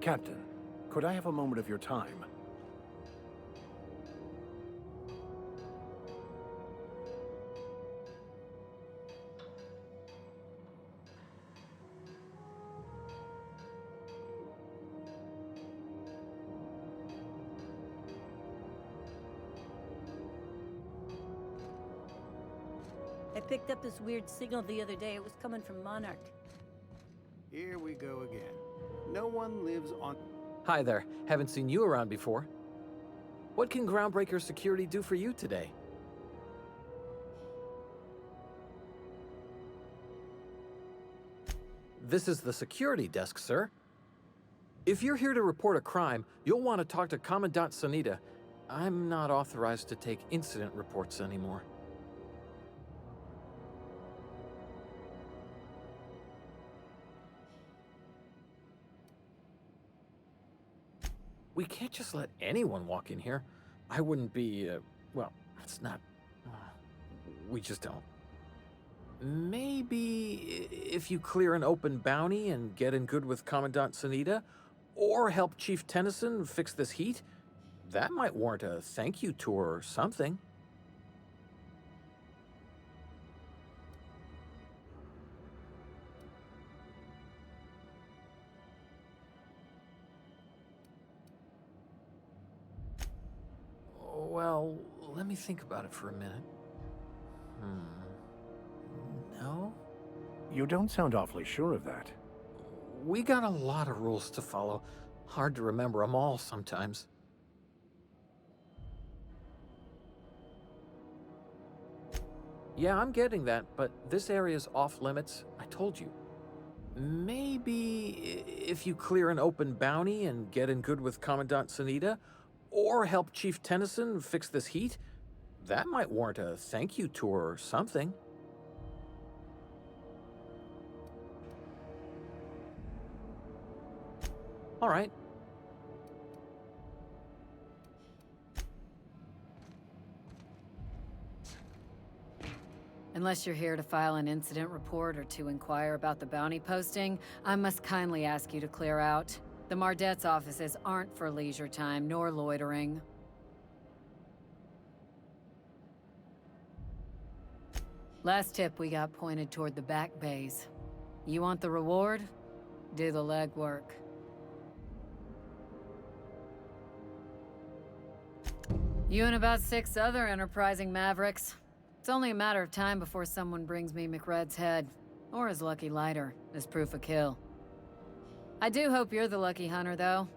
Captain, could I have a moment of your time? I picked up this weird signal the other day. It was coming from Monarch. Here we go again. No one lives on... Hi there. Haven't seen you around before. What can Groundbreaker Security do for you today? This is the security desk, sir. If you're here to report a crime, you'll want to talk to Commandant Sanita. I'm not authorized to take incident reports anymore. We can't just let anyone walk in here. I wouldn't be, well, it's not... we just don't. Maybe if you clear an open bounty and get in good with Commandant Sanita, or help Chief Tennyson fix this heat, that might warrant a thank you tour or something. Well, let me think about it for a minute. No? You don't sound awfully sure of that. We got a lot of rules to follow. Hard to remember them all sometimes. Yeah, I'm getting that, but this area's off limits. I told you. Maybe if you clear an open bounty and get in good with Commandant Sanita, or help Chief Tennyson fix this heat, that might warrant a thank you tour or something. All right. Unless you're here to file an incident report or to inquire about the bounty posting, I must kindly ask you to clear out. The Mardet's offices aren't for leisure time nor loitering. Last tip we got pointed toward the back bays. You want the reward? Do the legwork. You and about 6 other enterprising mavericks. It's only a matter of time before someone brings me McRed's head, or his lucky lighter, as proof of kill. I do hope you're the lucky hunter, though.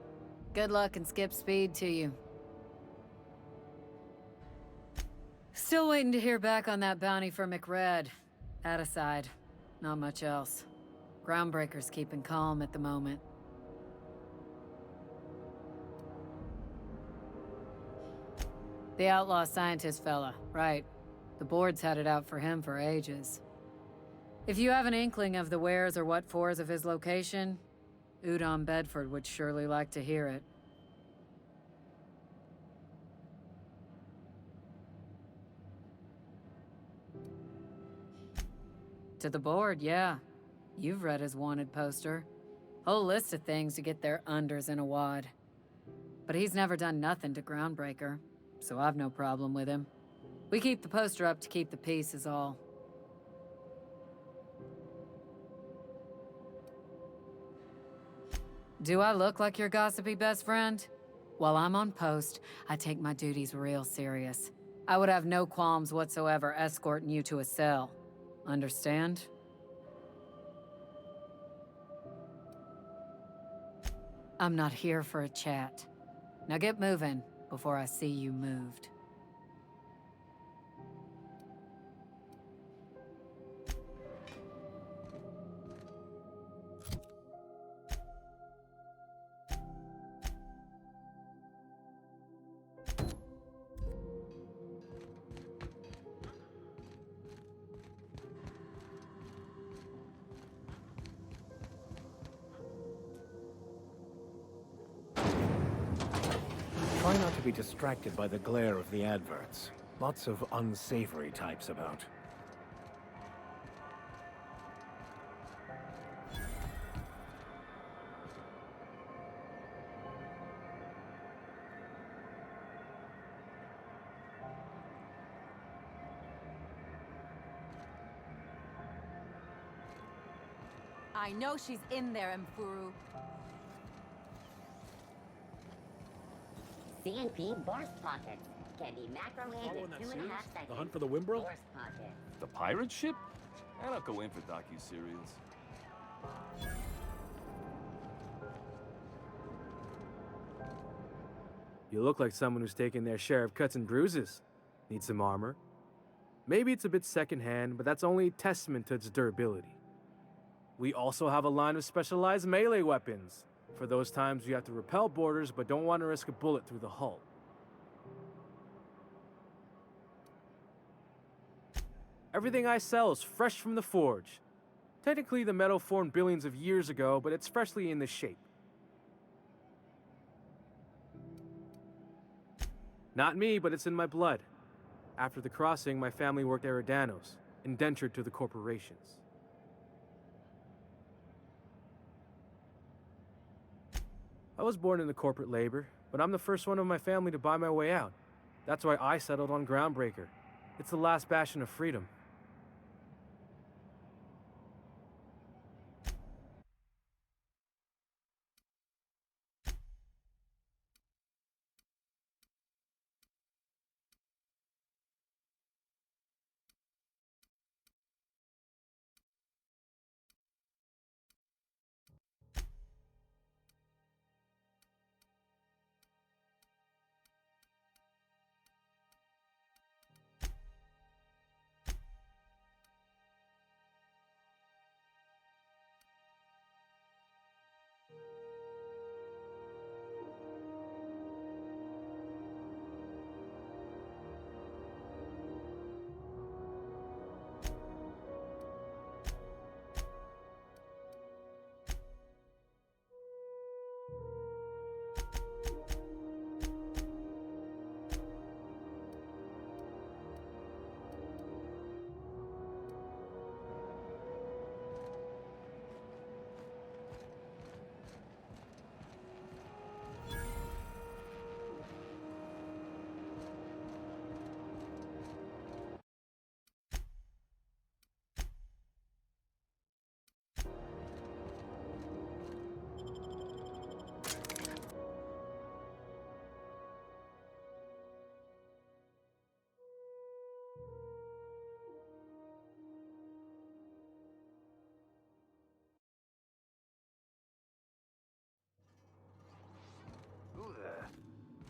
Good luck and skip speed to you. Still waiting to hear back on that bounty for McRed. That aside, not much else. Groundbreaker's keeping calm at the moment. The outlaw scientist fella, right. The board's had it out for him for ages. If you have an inkling of the wheres or what fors of his location, Udon Bedford would surely like to hear it. To the board, yeah. You've read his wanted poster. Whole list of things to get their unders in a wad. But he's never done nothing to Groundbreaker, so I've no problem with him. We keep the poster up to keep the peace is all. Do I look like your gossipy best friend? While I'm on post, I take my duties real serious. I would have no qualms whatsoever escorting you to a cell. Understand? I'm not here for a chat. Now get moving before I see you moved. Try not to be distracted by the glare of the adverts. Lots of unsavory types about. I know she's in there, Mfuru. CNP burst pockets can be macromed in 2.5 seconds. The Hunt for the Wimbro? Burst pockets. The pirate ship? I don't go in for docu-serials. You look like someone who's taken their share of cuts and bruises. Need some armor? Maybe it's a bit secondhand, but that's only a testament to its durability. We also have a line of specialized melee weapons, for those times you have to repel boarders but don't want to risk a bullet through the hull. Everything I sell is fresh from the forge. Technically, the metal formed billions of years ago, but it's freshly in this shape. Not me, but it's in my blood. After the crossing, my family worked Eridanos, indentured to the corporations. I was born into corporate labor, but I'm the first one of my family to buy my way out. That's why I settled on Groundbreaker. It's the last bastion of freedom.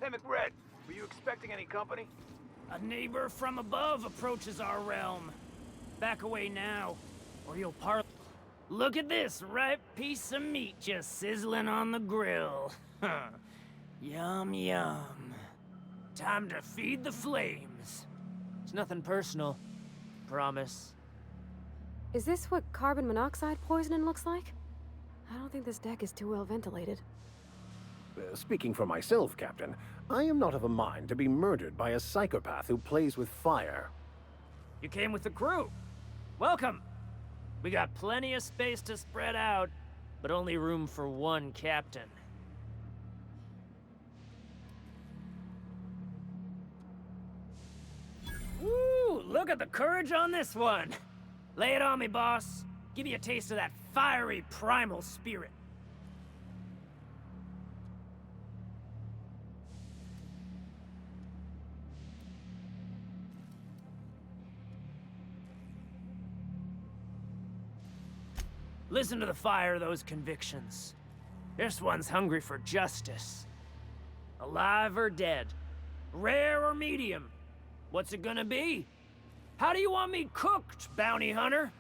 Hey, McRed, were you expecting any company? A neighbor from above approaches our realm. Back away now, or you'll part. Look at this ripe piece of meat just sizzling on the grill. Yum, yum. Time to feed the flames. It's nothing personal. Promise. Is this what carbon monoxide poisoning looks like? I don't think this deck is too well ventilated. Speaking for myself, Captain, I am not of a mind to be murdered by a psychopath who plays with fire. You came with the crew. Welcome. We got plenty of space to spread out, but only room for one captain. Woo! Look at the courage on this one. Lay it on me, boss. Give me a taste of that fiery primal spirit. Listen to the fire of those convictions. This one's hungry for justice. Alive or dead? Rare or medium? What's it gonna be? How do you want me cooked, bounty hunter?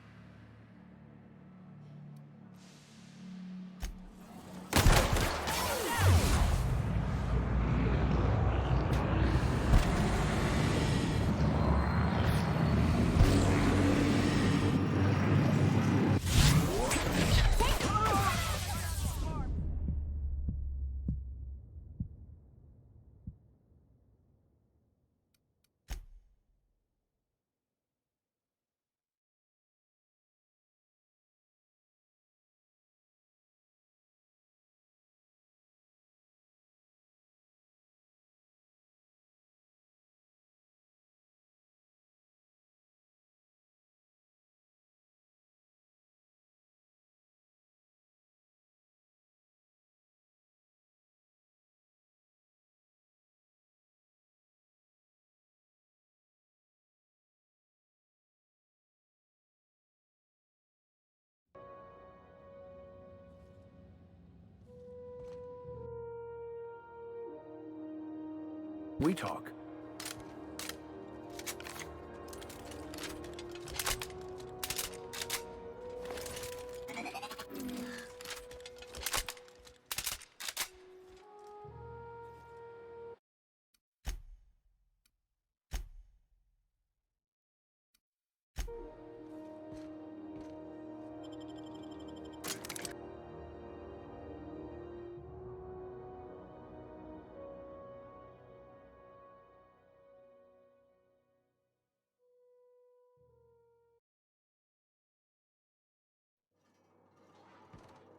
We talk.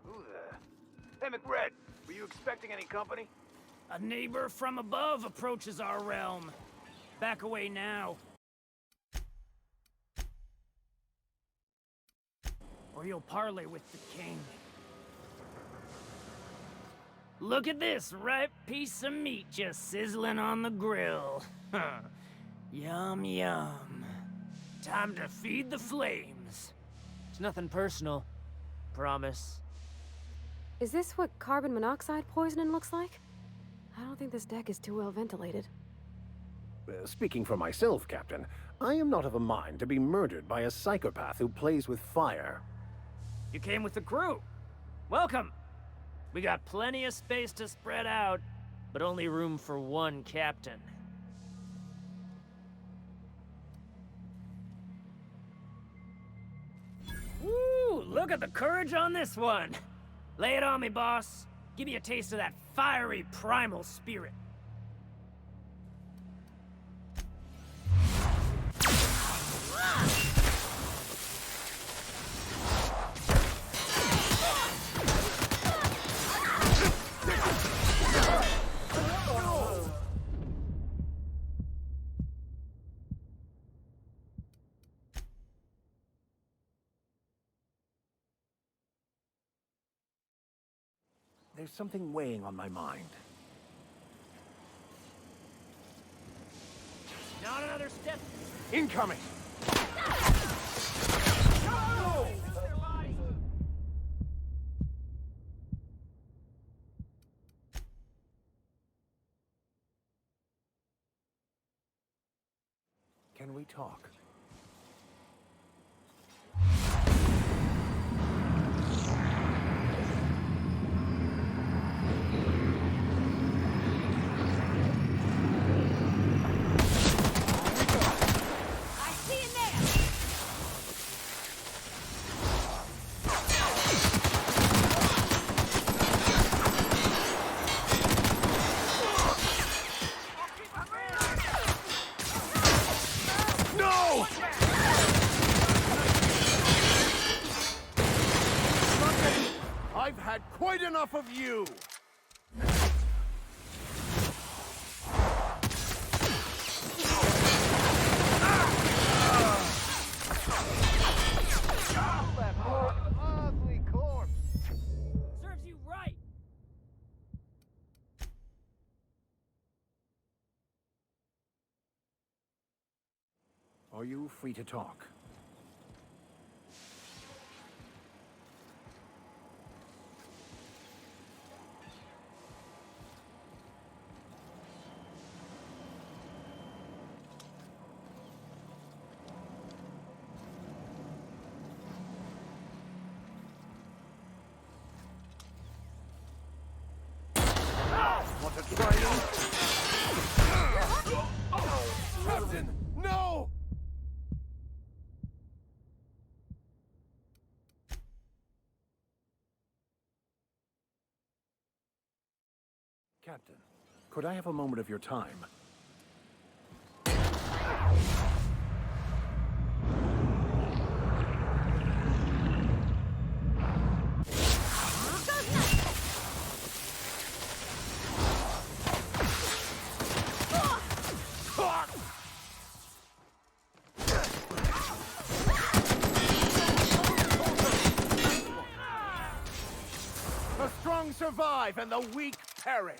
Who the... Hey, McRed, were you expecting any company? A neighbor from above approaches our realm. Back away now. Or you'll parley with the king. Look at this ripe piece of meat just sizzling on the grill. Yum, yum. Time to feed the flames. It's nothing personal. Promise. Is this what carbon monoxide poisoning looks like? I don't think this deck is too well ventilated. Speaking for myself, Captain, I am not of a mind to be murdered by a psychopath who plays with fire. You came with the crew. Welcome. We got plenty of space to spread out, but only room for one captain. Woo! Look at the courage on this one. Lay it on me, boss. Give me a taste of that fiery primal spirit. There's something weighing on my mind. Not another step. Incoming! Can we talk? I've had quite enough of you! Ugly corpse! Serves you right! Are you free to talk? Want to try it? Captain, no! Captain, could I have a moment of your time? The strong survive and the weak perish.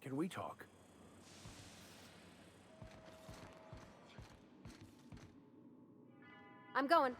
Can we talk? I'm going.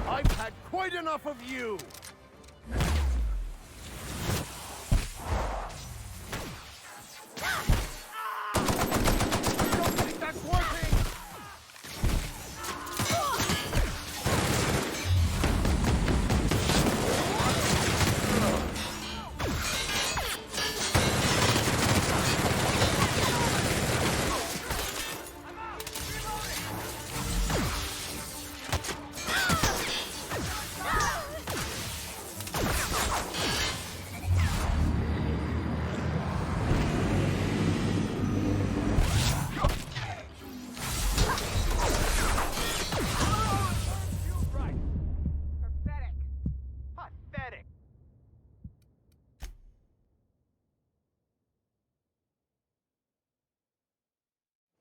I've had quite enough of you! Don't think that's working!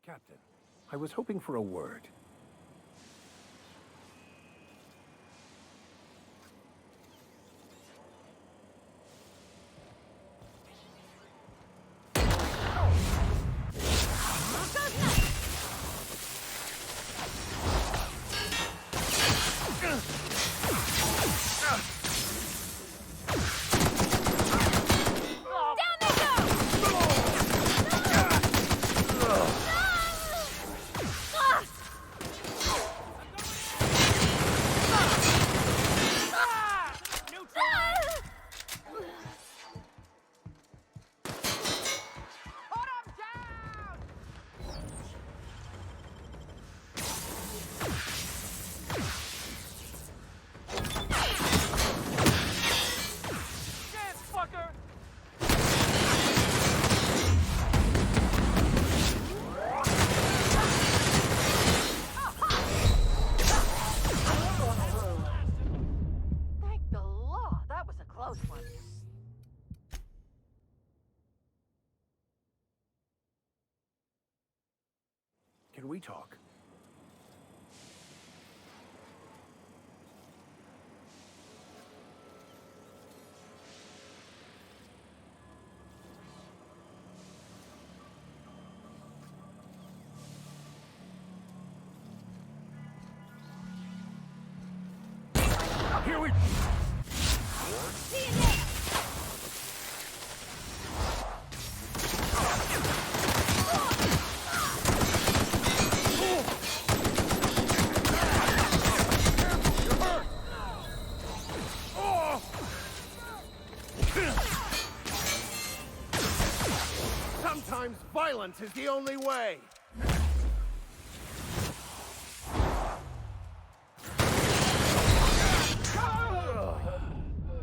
Captain, I was hoping for a word. Can we talk? Here we... See you there! Sometimes violence is the only way.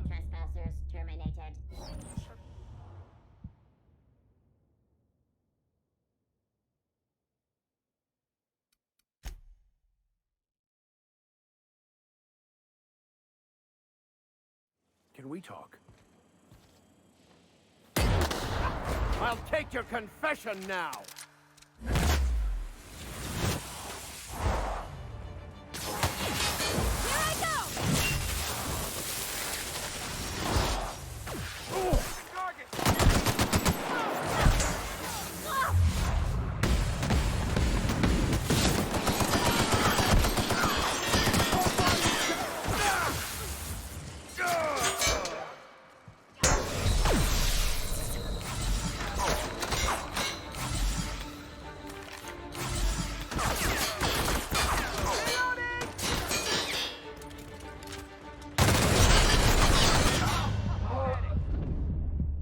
Trespassers terminated. Can we talk? I'll take your confession now. Here I go!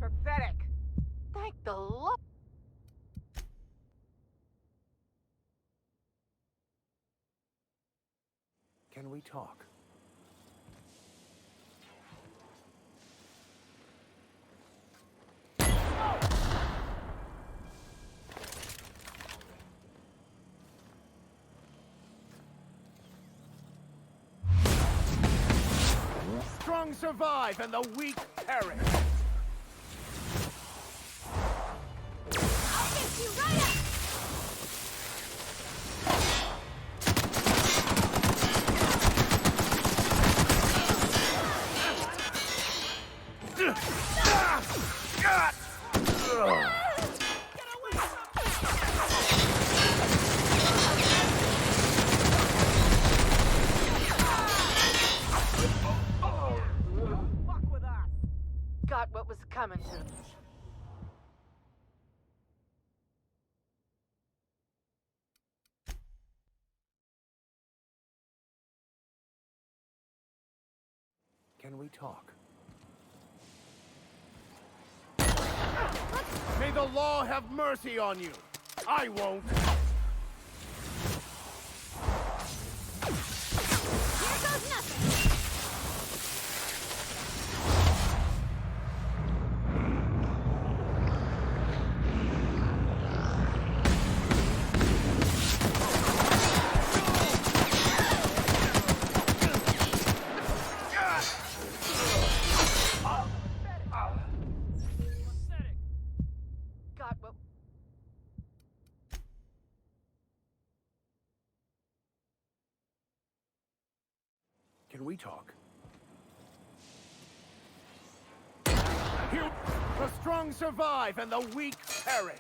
Pathetic. Thank the Lord. Can we talk? Strong survive and the weak perish. I'll fix you right up! Got what was coming to them. Can we talk? May the law have mercy on you. I won't. Here goes nothing! Got what... Can we talk? Here, the strong survive and the weak perish.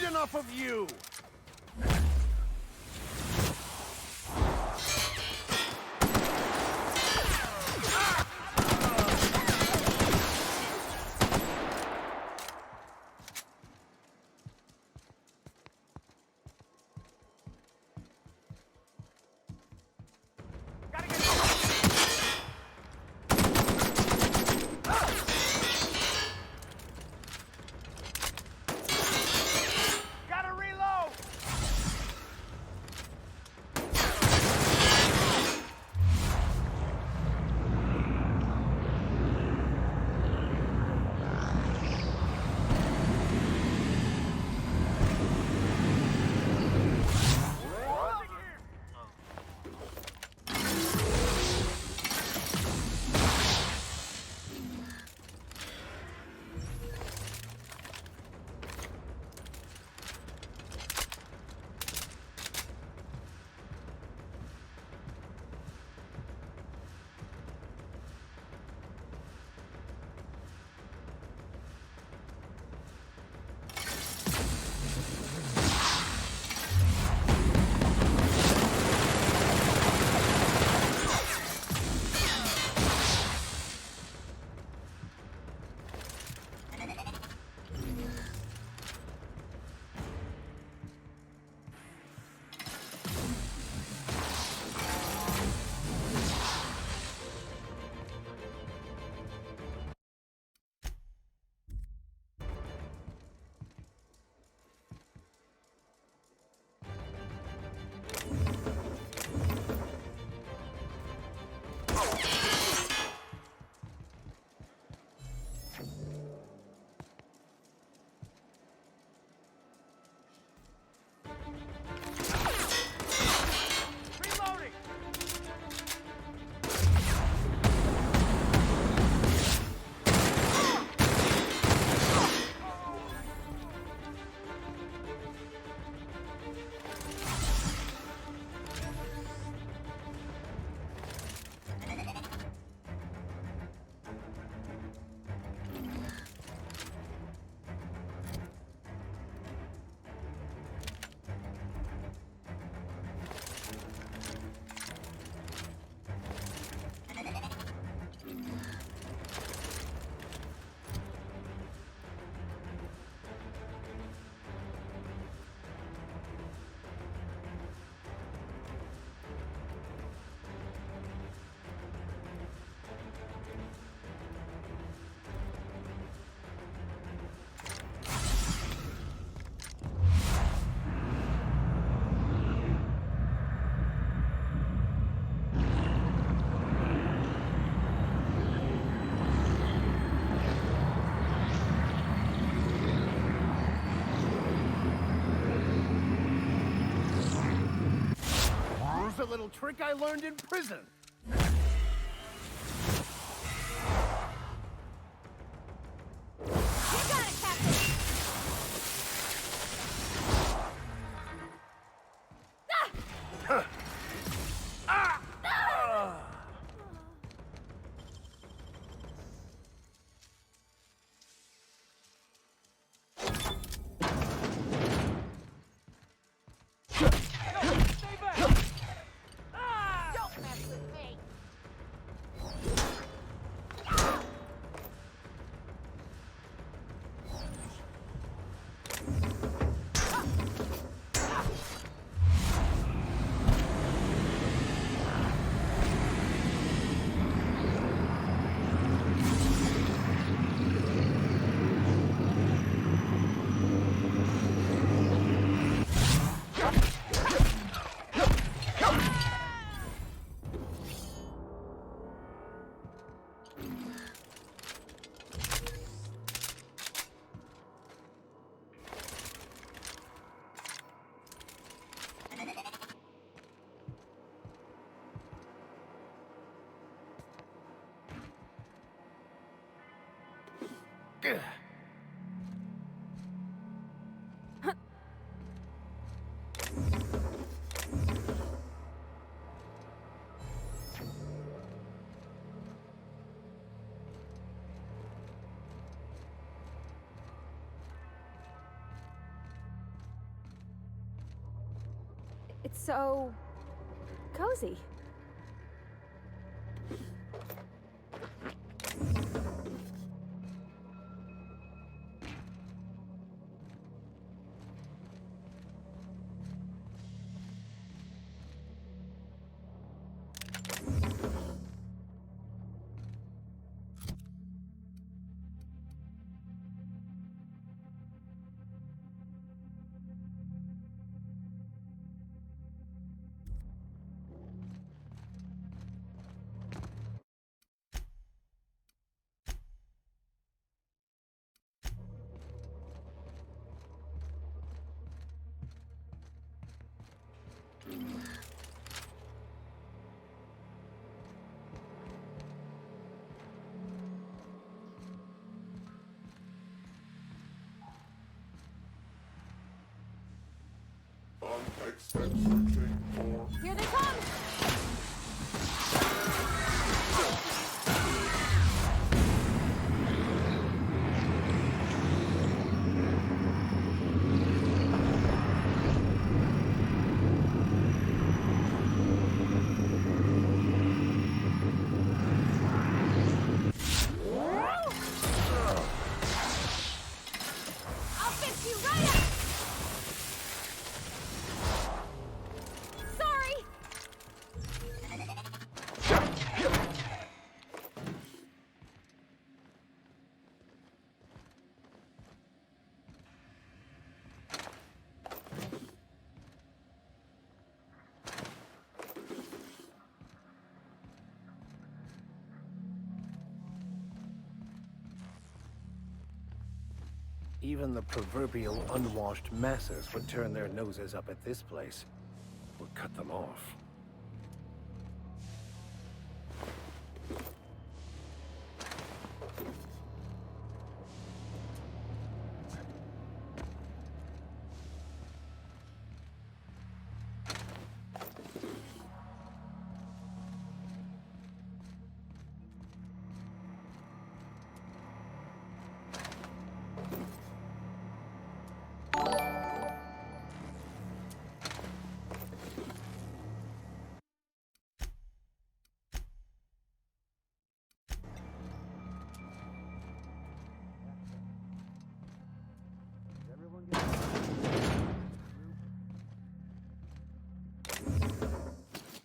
Quite enough of you! Gotta reload! Reloading! Here's a little trick I learned in prison. Don't mess with me! It's so cozy. Here they come! I'll fix you right up! Sorry! Even the proverbial unwashed masses would turn their noses up at this place, or cut them off.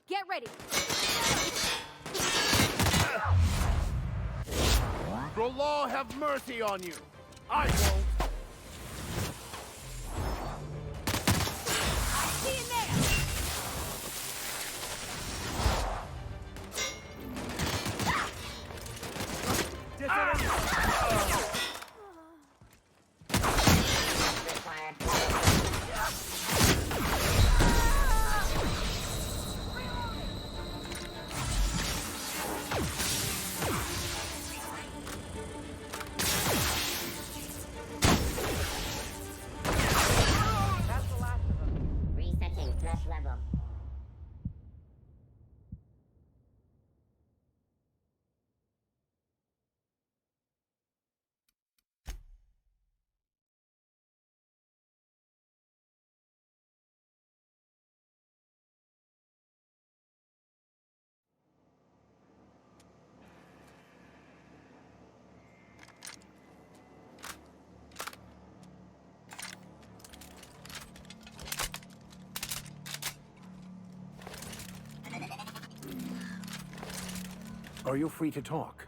Get ready! The law have mercy on you. I won't. See you there! Resetting flesh level. Are you free to talk?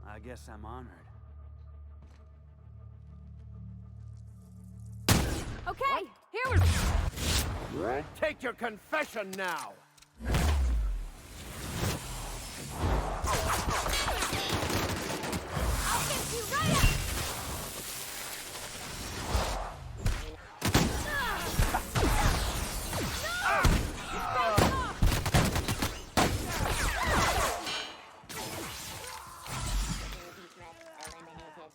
I guess I'm honored. Okay, here we Take your confession now. I'll fix you right up! Eliminated.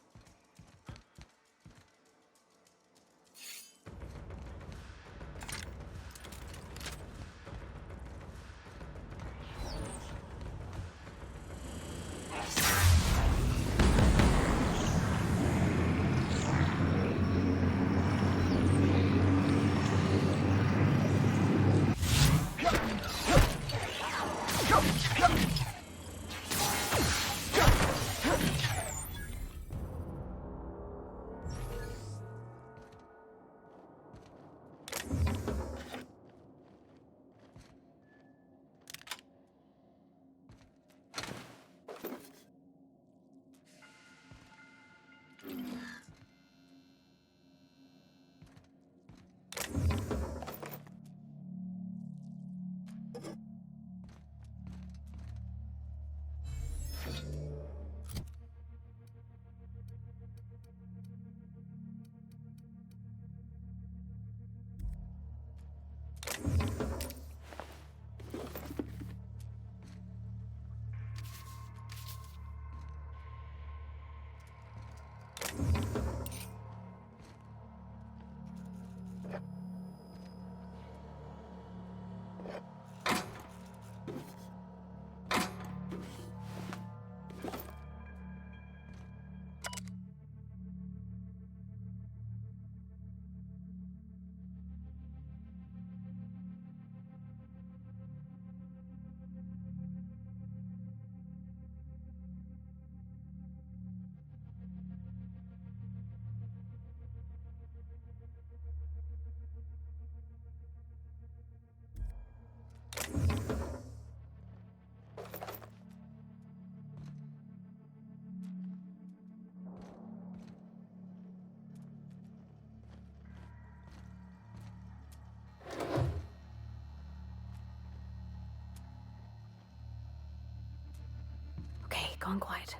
gone quiet.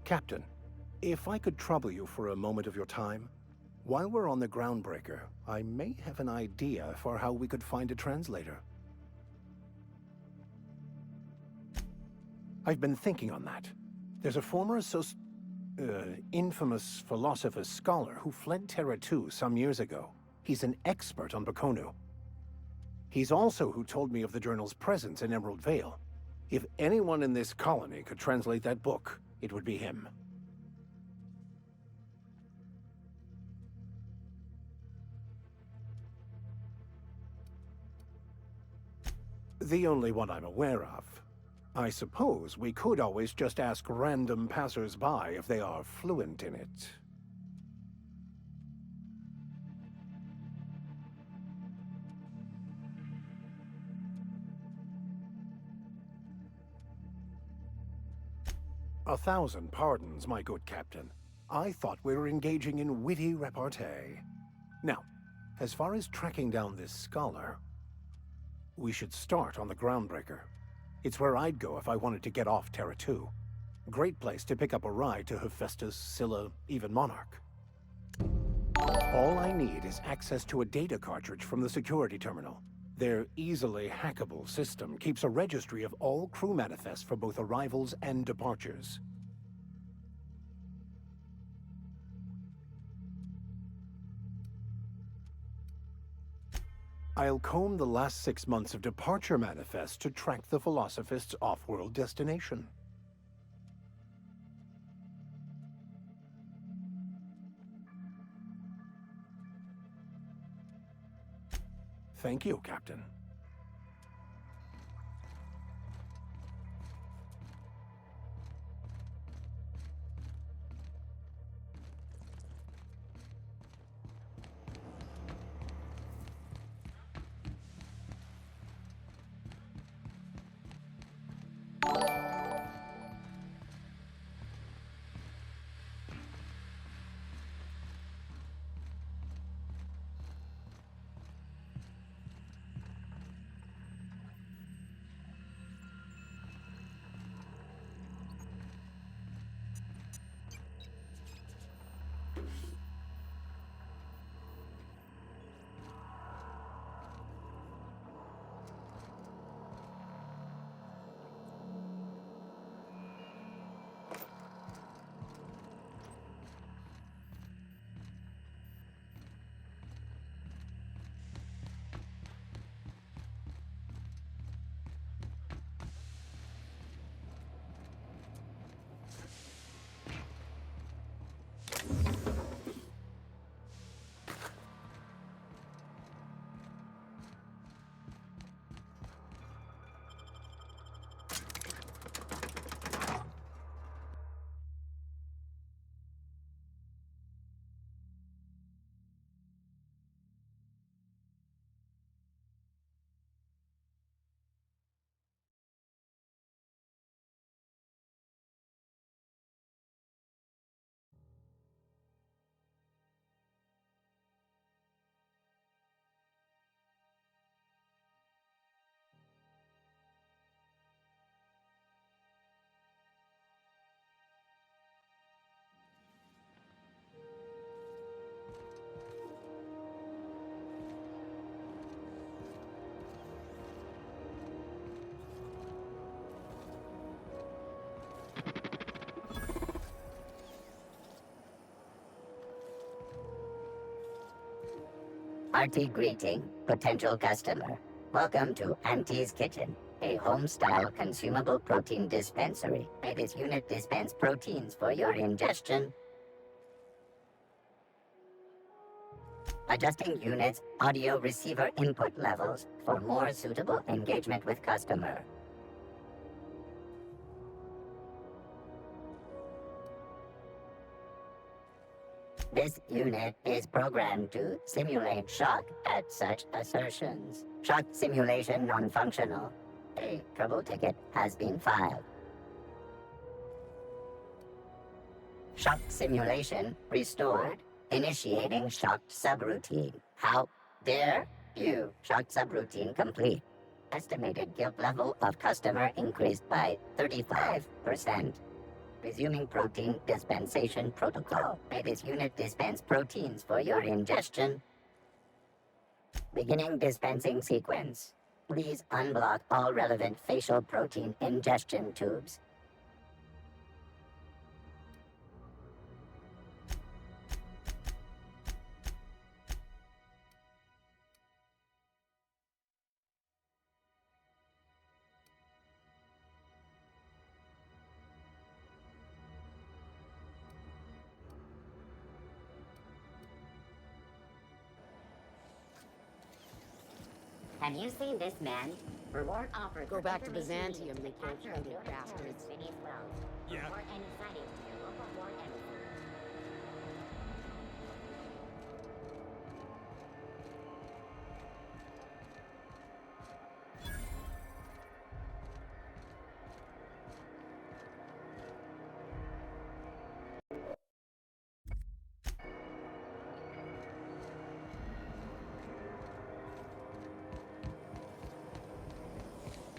Captain, if I could trouble you for a moment of your time, while we're on the Groundbreaker, I may have an idea for how we could find a translator. I've been thinking on that. There's a former infamous philosopher scholar who fled Terra 2 some years ago. He's an expert on Bakonu. He's also who told me of the journal's presence in Emerald Vale. If anyone in this colony could translate that book, it would be him. The only one I'm aware of. I suppose we could always just ask random passers-by if they are fluent in it. A thousand pardons, my good captain. I thought we were engaging in witty repartee. Now, as far as tracking down this scholar, we should start on the Groundbreaker. It's where I'd go if I wanted to get off Terra 2. Great place to pick up a ride to Hephaestus, Scylla, even Monarch. All I need is access to a data cartridge from the security terminal. Their easily hackable system keeps a registry of all crew manifests for both arrivals and departures. I'll comb the last 6 months of departure manifests to track the Philosophist's off-world destination. Thank you, Captain. Hearty greeting, potential customer. Welcome to Auntie's Kitchen, a home-style consumable protein dispensary. May this unit dispense proteins for your ingestion. Adjusting unit's audio receiver input levels for more suitable engagement with customer. This unit is programmed to simulate shock at such assertions. Shock simulation non-functional. A trouble ticket has been filed. Shock simulation restored. Initiating shocked subroutine. How dare you? Shocked subroutine complete. Estimated guilt level of customer increased by 35%. Resuming protein dispensation protocol. May this unit dispense proteins for your ingestion. Beginning dispensing sequence. Please unblock all relevant facial protein ingestion tubes. Have you seen this man? Reward offered. Go back to Byzantium, you ill-treated bastards. Yeah. Report any sightings to your local war embassy.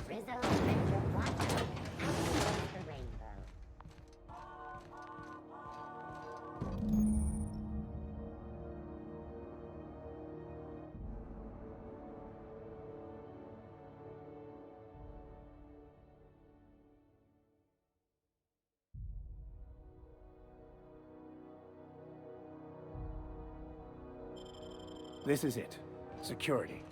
Rizzo, Metro Plaza, across the rainbow. This is it. Security.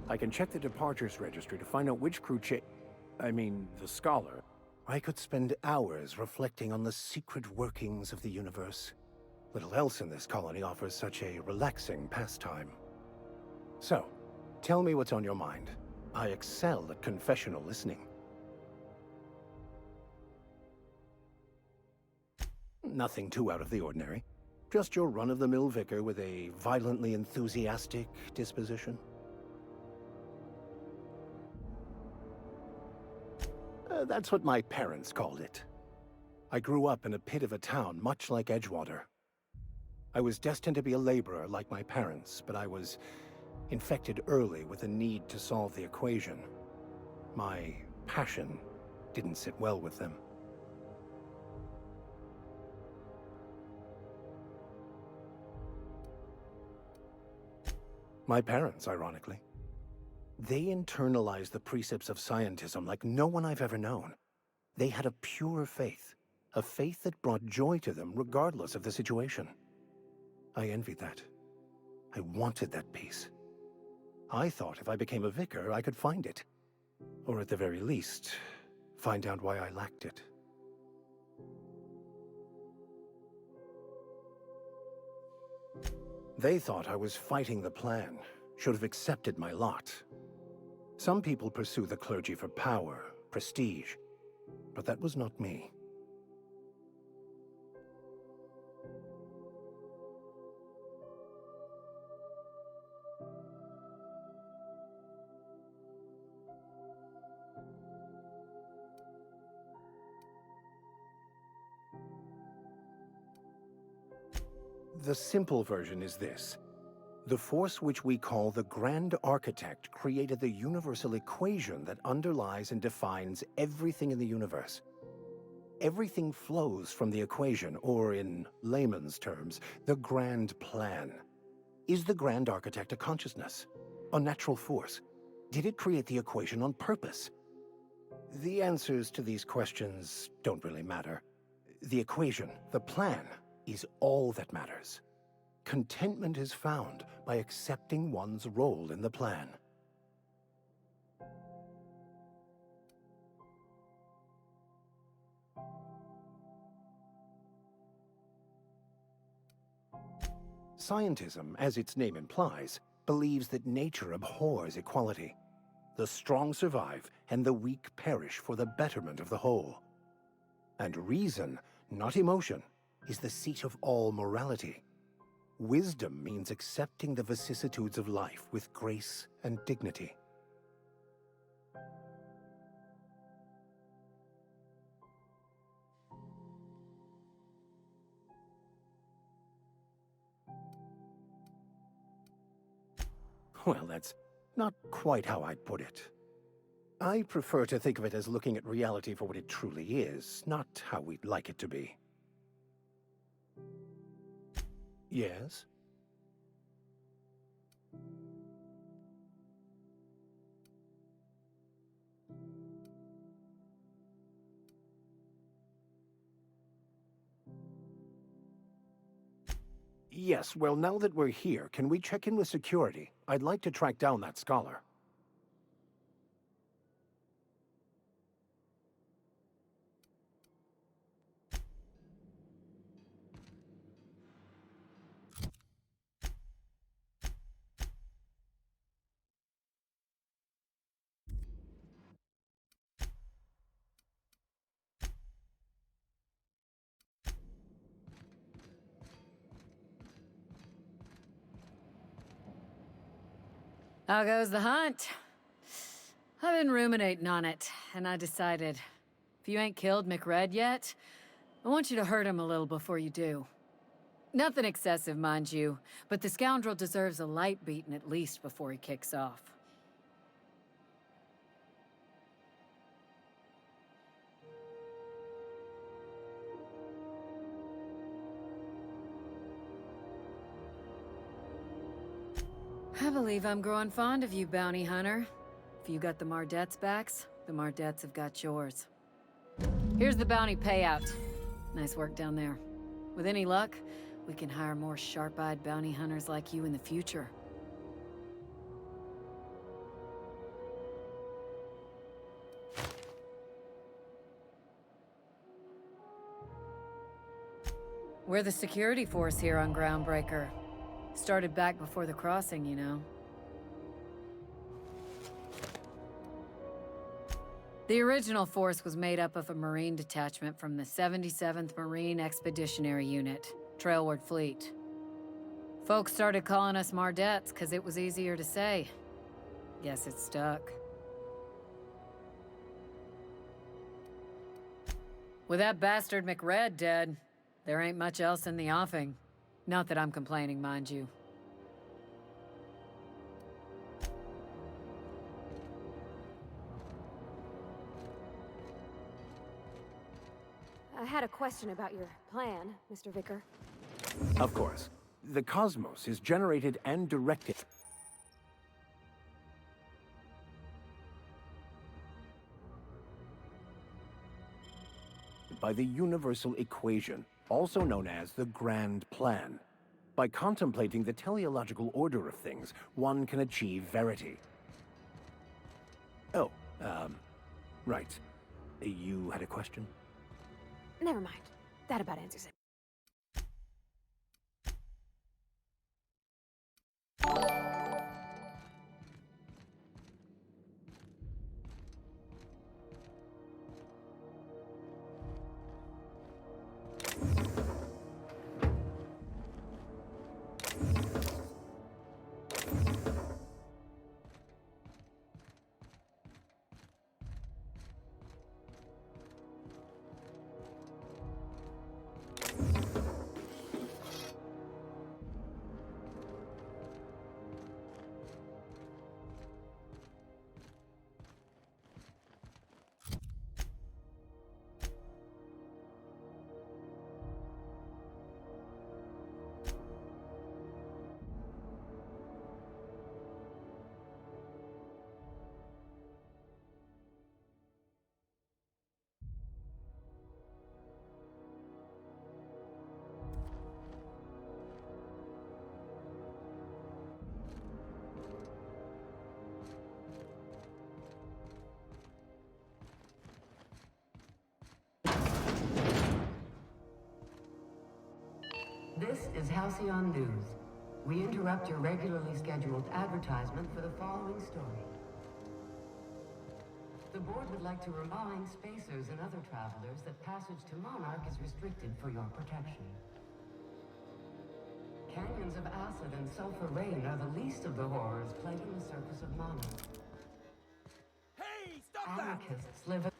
I can check the departures registry to find out which crew the scholar. I could spend hours reflecting on the secret workings of the universe. Little else in this colony offers such a relaxing pastime. So, tell me what's on your mind. I excel at confessional listening. Nothing too out of the ordinary. Just your run-of-the-mill vicar with a violently enthusiastic disposition. That's what my parents called it. I grew up in a pit of a town much like Edgewater. I was destined to be a laborer like my parents, but I was infected early with a need to solve the equation. My passion didn't sit well with them. My parents, ironically. They internalized the precepts of scientism like no one I've ever known. They had a pure faith, a faith that brought joy to them regardless of the situation. I envied that. I wanted that peace. I thought if I became a vicar, I could find it. Or at the very least, find out why I lacked it. They thought I was fighting the plan, should have accepted my lot. Some people pursue the clergy for power, prestige, but that was not me. The simple version is this. The force which we call the Grand Architect created the universal equation that underlies and defines everything in the universe. Everything flows from the equation, or in layman's terms, the grand plan. Is the Grand Architect a consciousness? A natural force? Did it create the equation on purpose? The answers to these questions don't really matter. The equation, the plan, is all that matters. Contentment is found by accepting one's role in the plan. Scientism, as its name implies, believes that nature abhors equality. The strong survive and the weak perish for the betterment of the whole. And reason, not emotion, is the seat of all morality. Wisdom means accepting the vicissitudes of life with grace and dignity. Well, that's not quite how I'd put it. I prefer to think of it as looking at reality for what it truly is, not how we'd like it to be. Yes? Yes, well, now that we're here, can we check in with security? I'd like to track down that scholar. How goes the hunt? I've been ruminating on it, and I decided, if you ain't killed McRed yet, I want you to hurt him a little before you do. Nothing excessive, mind you, but the scoundrel deserves a light beating at least before he kicks off. I believe I'm growing fond of you, bounty hunter. If you got the Mardets' backs, the Mardets have got yours. Here's the bounty payout. Nice work down there. With any luck, we can hire more sharp-eyed bounty hunters like you in the future. We're the security force here on Groundbreaker. Started back before the crossing, you know. The original force was made up of a Marine detachment from the 77th Marine Expeditionary Unit, Trailward Fleet. Folks started calling us Mardets because it was easier to say. Guess it stuck. With that bastard McRed dead, there ain't much else in the offing. Not that I'm complaining, mind you. I had a question about your plan, Mr. Vicar. Of course. The cosmos is generated and directed by the universal equation, also known as the Grand Plan. By contemplating the teleological order of things, one can achieve verity. Oh, right. You had a question? Never mind. That about answers it. This is Halcyon News. We interrupt your regularly scheduled advertisement for the following story. The board would like to remind spacers and other travelers that passage to Monarch is restricted for your protection. Canyons of acid and sulfur rain are the least of the horrors plaguing the surface of Monarch. Hey, stop Anarchists live.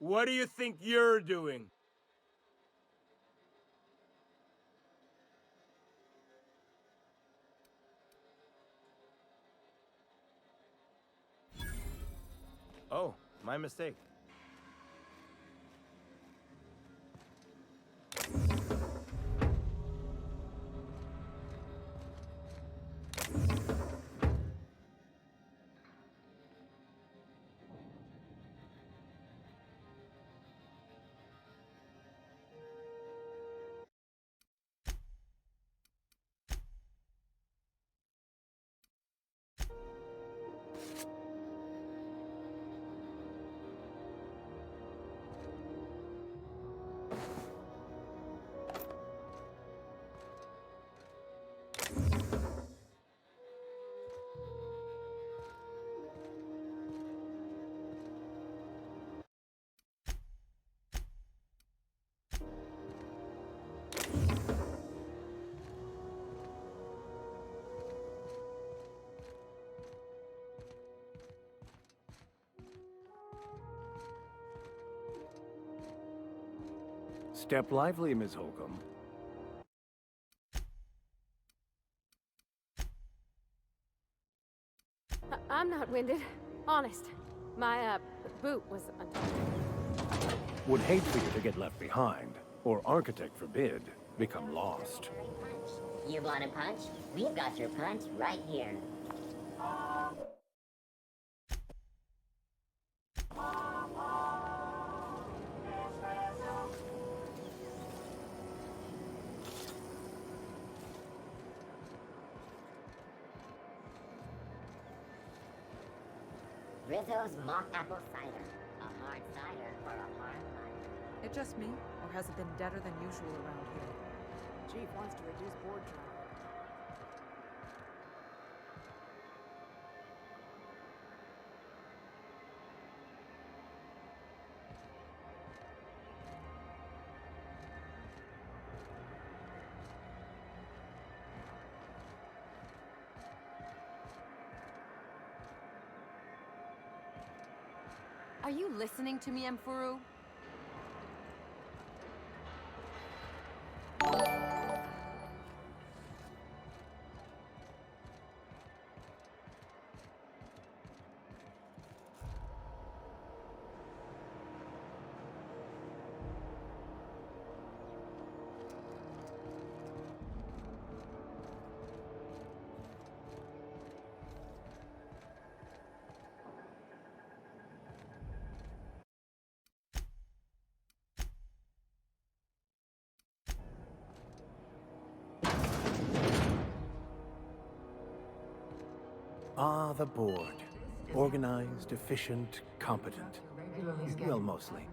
What do you think you're doing? Oh, my mistake. Step lively, Ms. Holcomb. I'm not winded. Honest. My, boot was untied. Would hate for you to get left behind, or architect forbid, become lost. You want a punch? We've got your punch right here. Rizzo's mock apple cider. A hard cider for a hard life. It just me, or has it been deader than usual around here? Chief wants to reduce board travel. Are you listening to me, Emfuru? Ah, the board. Organized, efficient, competent. Well, mostly.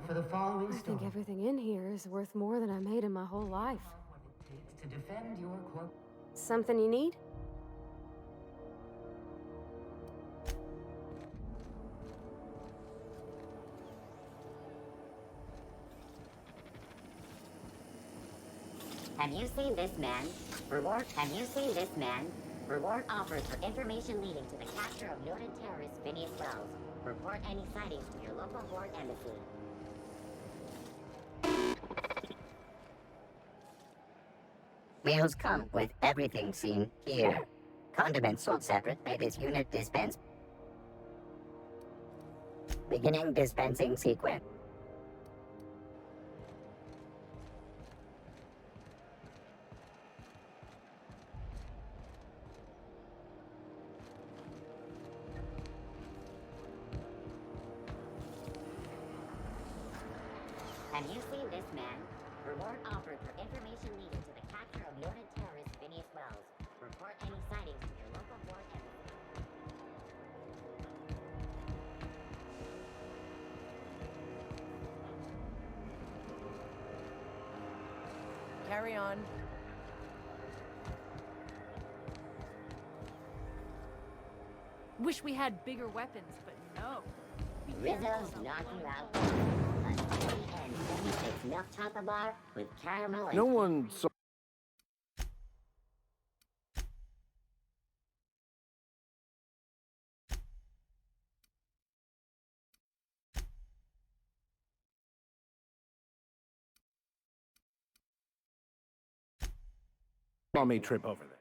For the following I think everything in here is worth more than I made in my whole life. to defend your corp. Something you need? Have you seen this man? Reward. Have you seen this man? Reward offers for information leading to the capture of noted terrorist Phineas Wells. Report any sightings to your local board embassy. Meals come with everything seen here. Condiments sold separate by this unit dispense. Beginning dispensing sequence. Have you seen this man? Reward offered for information leading to the capture of noted terrorist Phineas Wells. Report any sightings to your local board embassy. Carry on. Wish we had bigger weapons, but no. Rizzo's knocking out. And 76 milk chocolate bar with caramel and... No one saw... saw me trip over there.